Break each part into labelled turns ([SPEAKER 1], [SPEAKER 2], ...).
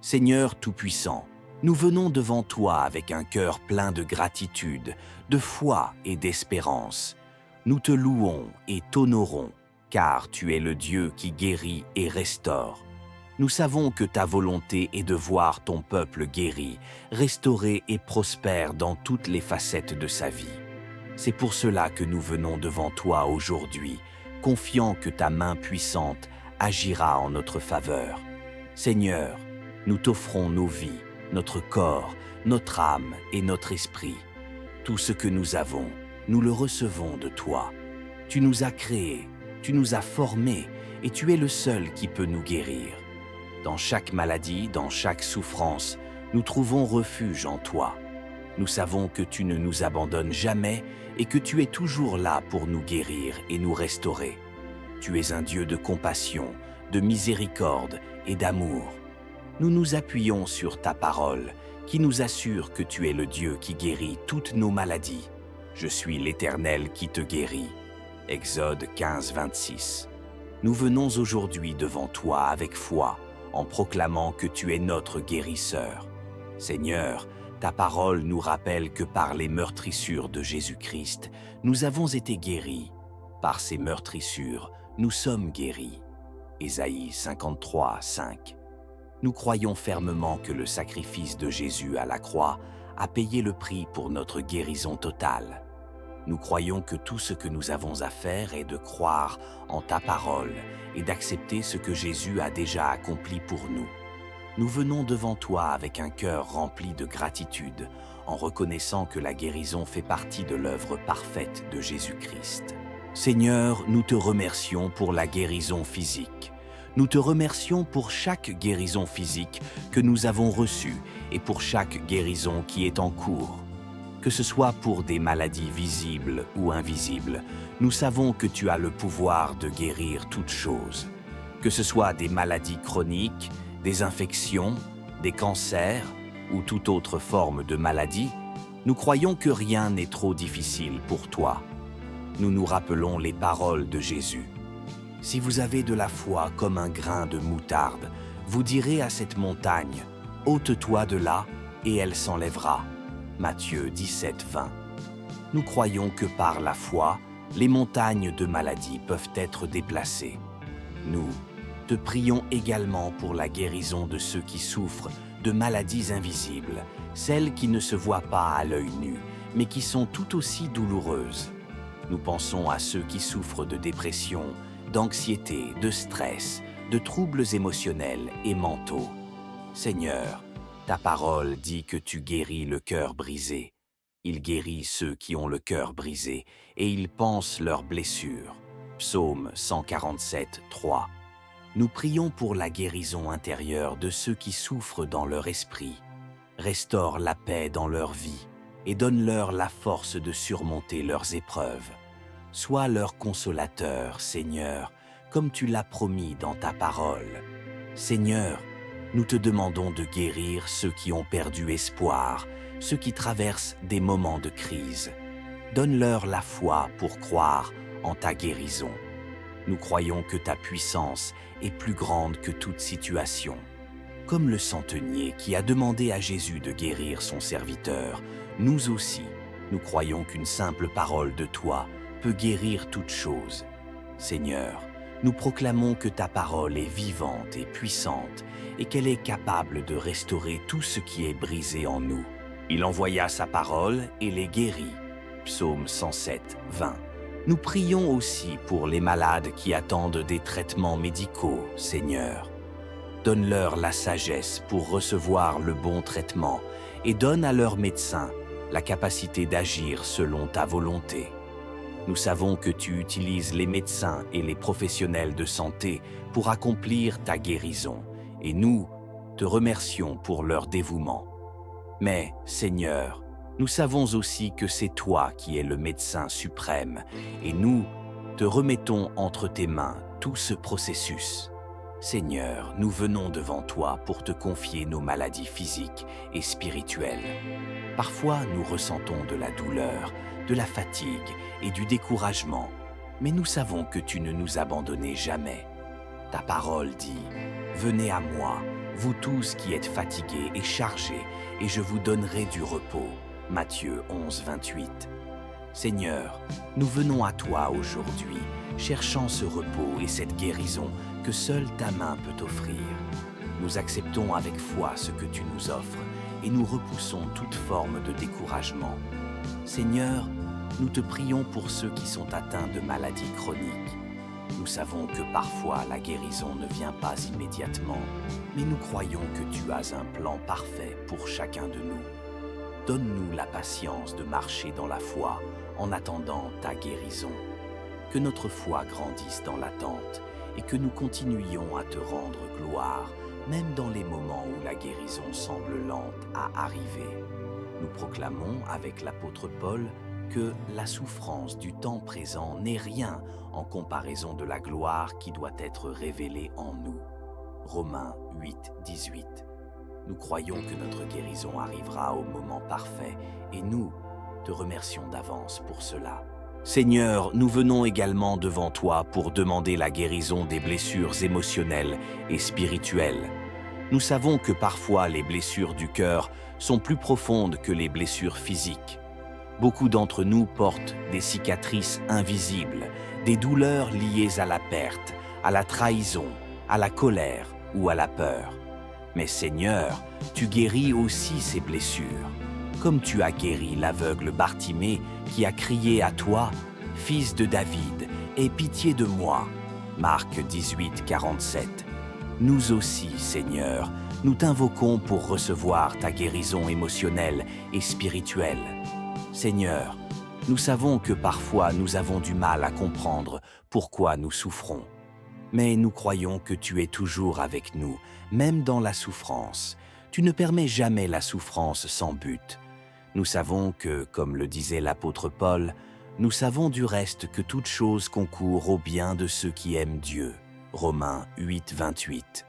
[SPEAKER 1] Seigneur Tout-Puissant, nous venons devant toi avec un cœur plein de gratitude, de foi et d'espérance. Nous te louons et t'honorons, car tu es le Dieu qui guérit et restaure. Nous savons que ta volonté est de voir ton peuple guéri, restauré et prospère dans toutes les facettes de sa vie. C'est pour cela que nous venons devant toi aujourd'hui, confiants que ta main puissante agira en notre faveur. Seigneur, nous t'offrons nos vies, notre corps, notre âme et notre esprit. Tout ce que nous avons, nous le recevons de toi. Tu nous as créés, tu nous as formés et tu es le seul qui peut nous guérir. Dans chaque maladie, dans chaque souffrance, nous trouvons refuge en toi. Nous savons que tu ne nous abandonnes jamais et que tu es toujours là pour nous guérir et nous restaurer. Tu es un Dieu de compassion, de miséricorde et d'amour. Nous nous appuyons sur ta parole, qui nous assure que tu es le Dieu qui guérit toutes nos maladies. Je suis l'Éternel qui te guérit. Exode 15, 26. Nous venons aujourd'hui devant toi avec foi, en proclamant que tu es notre guérisseur. Seigneur, ta parole nous rappelle que par les meurtrissures de Jésus-Christ, nous avons été guéris. Par ces meurtrissures, nous sommes guéris. Ésaïe 53, 5. Nous croyons fermement que le sacrifice de Jésus à la croix a payé le prix pour notre guérison totale. Nous croyons que tout ce que nous avons à faire est de croire en ta parole et d'accepter ce que Jésus a déjà accompli pour nous. Nous venons devant toi avec un cœur rempli de gratitude, en reconnaissant que la guérison fait partie de l'œuvre parfaite de Jésus-Christ. Seigneur, nous te remercions pour la guérison physique. Nous te remercions pour chaque guérison physique que nous avons reçue et pour chaque guérison qui est en cours. Que ce soit pour des maladies visibles ou invisibles, nous savons que tu as le pouvoir de guérir toutes choses. Que ce soit des maladies chroniques, des infections, des cancers ou toute autre forme de maladie, nous croyons que rien n'est trop difficile pour toi. Nous nous rappelons les paroles de Jésus. Si vous avez de la foi comme un grain de moutarde, vous direz à cette montagne, « Ôte-toi de là » et elle s'enlèvera. Matthieu 17, 20. Nous croyons que par la foi, les montagnes de maladies peuvent être déplacées. Nous te prions également pour la guérison de ceux qui souffrent de maladies invisibles, celles qui ne se voient pas à l'œil nu, mais qui sont tout aussi douloureuses. Nous pensons à ceux qui souffrent de dépression, d'anxiété, de stress, de troubles émotionnels et mentaux. Seigneur, ta parole dit que tu guéris le cœur brisé. Il guérit ceux qui ont le cœur brisé et il panse leurs blessures. Psaume 147, 3. Nous prions pour la guérison intérieure de ceux qui souffrent dans leur esprit. Restaure la paix dans leur vie et donne-leur la force de surmonter leurs épreuves. Sois leur consolateur, Seigneur, comme tu l'as promis dans ta parole. Seigneur, nous te demandons de guérir ceux qui ont perdu espoir, ceux qui traversent des moments de crise. Donne-leur la foi pour croire en ta guérison. Nous croyons que ta puissance est plus grande que toute situation. Comme le centenier qui a demandé à Jésus de guérir son serviteur, nous aussi, nous croyons qu'une simple parole de toi peut guérir toute chose. Seigneur, nous proclamons que ta parole est vivante et puissante et qu'elle est capable de restaurer tout ce qui est brisé en nous. Il envoya sa parole et les guérit. Psaume 107, 20. Nous prions aussi pour les malades qui attendent des traitements médicaux, Seigneur. Donne-leur la sagesse pour recevoir le bon traitement et donne à leurs médecins la capacité d'agir selon ta volonté. Nous savons que tu utilises les médecins et les professionnels de santé pour accomplir ta guérison, et nous te remercions pour leur dévouement. Mais, Seigneur, nous savons aussi que c'est toi qui es le médecin suprême, et nous te remettons entre tes mains tout ce processus. Seigneur, nous venons devant toi pour te confier nos maladies physiques et spirituelles. Parfois, nous ressentons de la douleur, de la fatigue et du découragement, mais nous savons que tu ne nous abandonnes jamais. Ta parole dit « Venez à moi, vous tous qui êtes fatigués et chargés, et je vous donnerai du repos. Matthieu 11, 28. Seigneur, nous venons à toi aujourd'hui, cherchant ce repos et cette guérison que seule ta main peut offrir. Nous acceptons avec foi ce que tu nous offres et nous repoussons toute forme de découragement. Seigneur, nous te prions pour ceux qui sont atteints de maladies chroniques. Nous savons que parfois la guérison ne vient pas immédiatement, mais nous croyons que tu as un plan parfait pour chacun de nous. Donne-nous la patience de marcher dans la foi en attendant ta guérison. Que notre foi grandisse dans l'attente et que nous continuions à te rendre gloire, même dans les moments où la guérison semble lente à arriver. Nous proclamons avec l'apôtre Paul que la souffrance du temps présent n'est rien en comparaison de la gloire qui doit être révélée en nous. Romains 8, 18. Nous croyons que notre guérison arrivera au moment parfait et nous te remercions d'avance pour cela. Seigneur, nous venons également devant toi pour demander la guérison des blessures émotionnelles et spirituelles. Nous savons que parfois les blessures du cœur sont plus profondes que les blessures physiques. Beaucoup d'entre nous portent des cicatrices invisibles, des douleurs liées à la perte, à la trahison, à la colère ou à la peur. Mais Seigneur, tu guéris aussi ces blessures. Comme tu as guéri l'aveugle Bartimée qui a crié à toi, « Fils de David, aie pitié de moi » Marc 18, 47. Nous aussi, Seigneur, nous t'invoquons pour recevoir ta guérison émotionnelle et spirituelle. Seigneur, nous savons que parfois nous avons du mal à comprendre pourquoi nous souffrons. Mais nous croyons que tu es toujours avec nous, même dans la souffrance. Tu ne permets jamais la souffrance sans but. Nous savons que, comme le disait l'apôtre Paul, nous savons du reste que toute chose concourt au bien de ceux qui aiment Dieu. Romains 8, 28.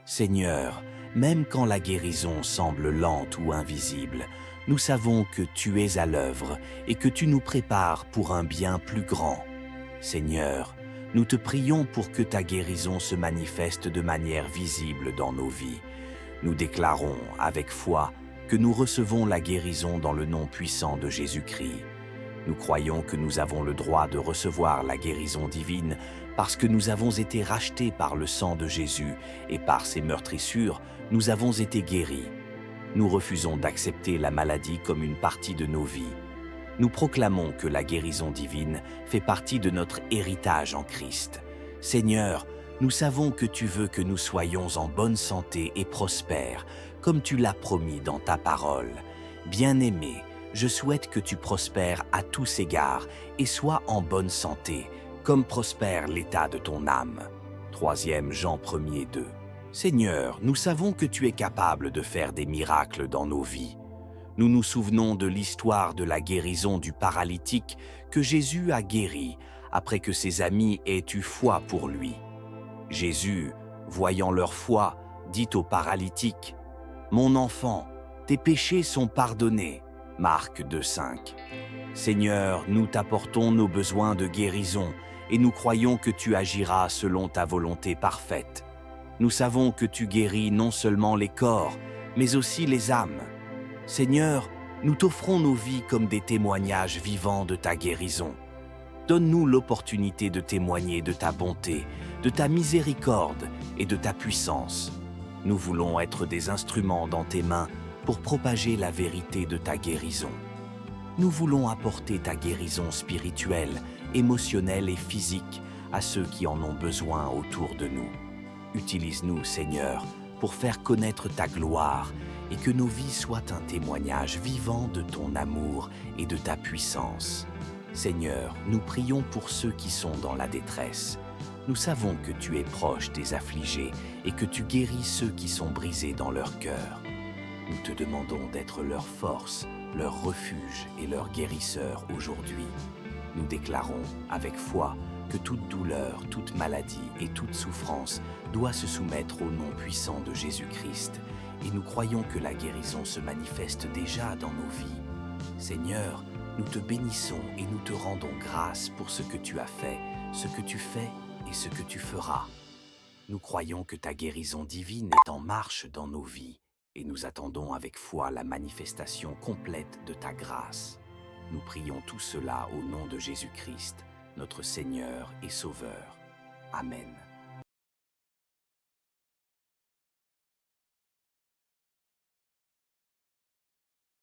[SPEAKER 1] Seigneur, même quand la guérison semble lente ou invisible, nous savons que tu es à l'œuvre et que tu nous prépares pour un bien plus grand. Seigneur, nous te prions pour que ta guérison se manifeste de manière visible dans nos vies. Nous déclarons avec foi que nous recevons la guérison dans le nom puissant de Jésus-Christ. Nous croyons que nous avons le droit de recevoir la guérison divine parce que nous avons été rachetés par le sang de Jésus et par ses meurtrissures, nous avons été guéris. Nous refusons d'accepter la maladie comme une partie de nos vies. Nous proclamons que la guérison divine fait partie de notre héritage en Christ. Seigneur, nous savons que tu veux que nous soyons en bonne santé et prospères, comme tu l'as promis dans ta parole. Bien-aimé, je souhaite que tu prospères à tous égards et sois en bonne santé, comme prospère l'état de ton âme. 3 Jean 1er 2. Seigneur, nous savons que tu es capable de faire des miracles dans nos vies. Nous nous souvenons de l'histoire de la guérison du paralytique que Jésus a guéri après que ses amis aient eu foi pour lui. Jésus, voyant leur foi, dit au paralytique, « Mon enfant, tes péchés sont pardonnés. » Marc 2,5. Seigneur, nous t'apportons nos besoins de guérison et nous croyons que tu agiras selon ta volonté parfaite. Nous savons que tu guéris non seulement les corps, mais aussi les âmes. Seigneur, nous t'offrons nos vies comme des témoignages vivants de ta guérison. Donne-nous l'opportunité de témoigner de ta bonté, de ta miséricorde et de ta puissance. Nous voulons être des instruments dans tes mains pour propager la vérité de ta guérison. Nous voulons apporter ta guérison spirituelle, émotionnelle et physique à ceux qui en ont besoin autour de nous. Utilise-nous, Seigneur, pour faire connaître ta gloire et que nos vies soient un témoignage vivant de ton amour et de ta puissance. Seigneur, nous prions pour ceux qui sont dans la détresse. Nous savons que tu es proche des affligés et que tu guéris ceux qui sont brisés dans leur cœur. Nous te demandons d'être leur force, leur refuge et leur guérisseur aujourd'hui. Nous déclarons avec foi que toute douleur, toute maladie et toute souffrance doit se soumettre au nom puissant de Jésus-Christ et nous croyons que la guérison se manifeste déjà dans nos vies. Seigneur, nous te bénissons et nous te rendons grâce pour ce que tu as fait, ce que tu fais et ce que tu feras. Nous croyons que ta guérison divine est en marche dans nos vies et nous attendons avec foi la manifestation complète de ta grâce. Nous prions tout cela au nom de Jésus-Christ, notre Seigneur et Sauveur. Amen.